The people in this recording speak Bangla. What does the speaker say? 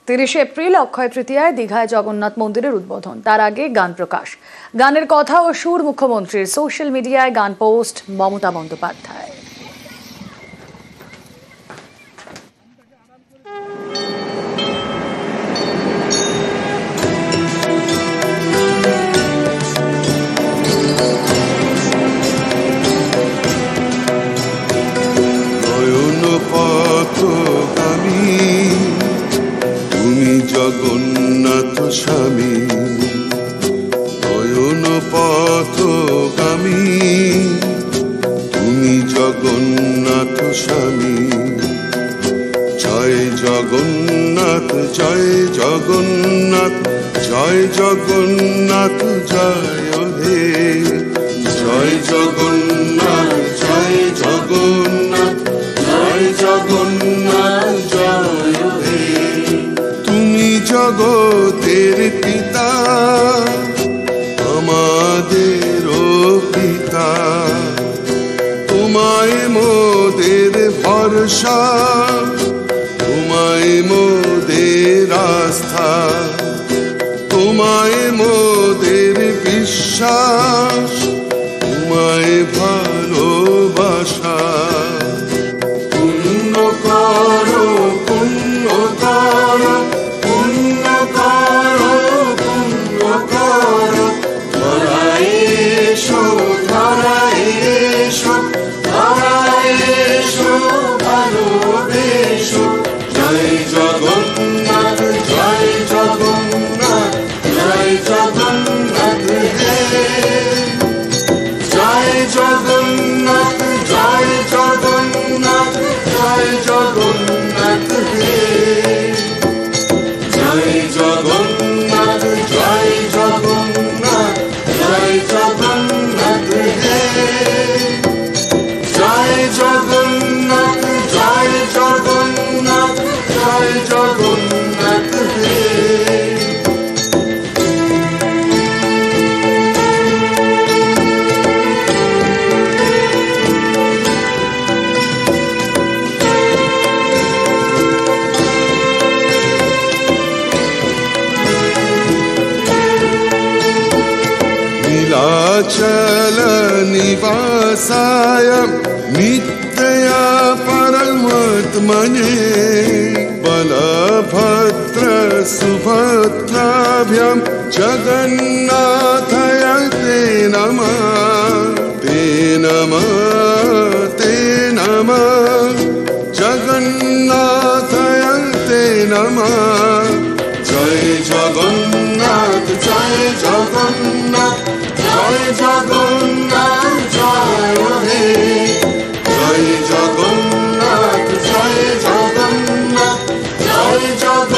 30 এপ্রিল অক্ষয় তৃতীয়ায় দীঘায় জগন্নাথ মন্দিরের উদ্বোধন। তার আগে গান প্রকাশ। গানের কথা ও সুর মুখ্যমন্ত্রীর। সোশ্যাল মিডিয়ায় গান পোস্ট মমতা বন্দ্যোপাধ্যায়। জগন্নাথ স্বামী নয়ন পথগামী, তুমি জগন্নাথ স্বামী। জয় জগন্নাথ জয় জগন্নাথ জয় জগন্নাথ জয় হে। জয় জগন্নাথ জয় জগন্নাথ জয় জগন্নাথ জয় হে। তুমি জগতের পিতা, আমাদেরও পিতা। তোমায় মোদের ভরসা, তোমায় মোদের আস্থা, তোমায় মোদের বিশ্বাস, তোমায় ভালোবাসা। পুণ্য করো পুণ্য করো পুণ্য করো পুণ্য করো, ধরায় এসো ধরায় এসো ধরায় এসো ভালোবেসো। জয় জগন্নাথ জয় জগন্নাথ জয় জগন্নাথ হে। জয় জগন্নাথ জয় জগন্নাথ জয় জগন্নাথ হে। জয় জগন্নাথ জয় জগন্নাথ জয় জগন্নাথ হে। জয় জগন্নাথ জয় জগন্নাথ জয় জগন্নাথ হে। नीलाचल निवासाय नित्या परमात्मने, बलभद्र सुभद्राभ्यां जगन्नाथाय ते नमः। ते नमः ते नमः जगन्नाथाय ते नमः। जय जगन्नाथ जय जगन्नाथ জয় জগন্নাথ জয় হে। জয় জগন্নাথ জয় জগন্নাথ জয় জগন্নাথ।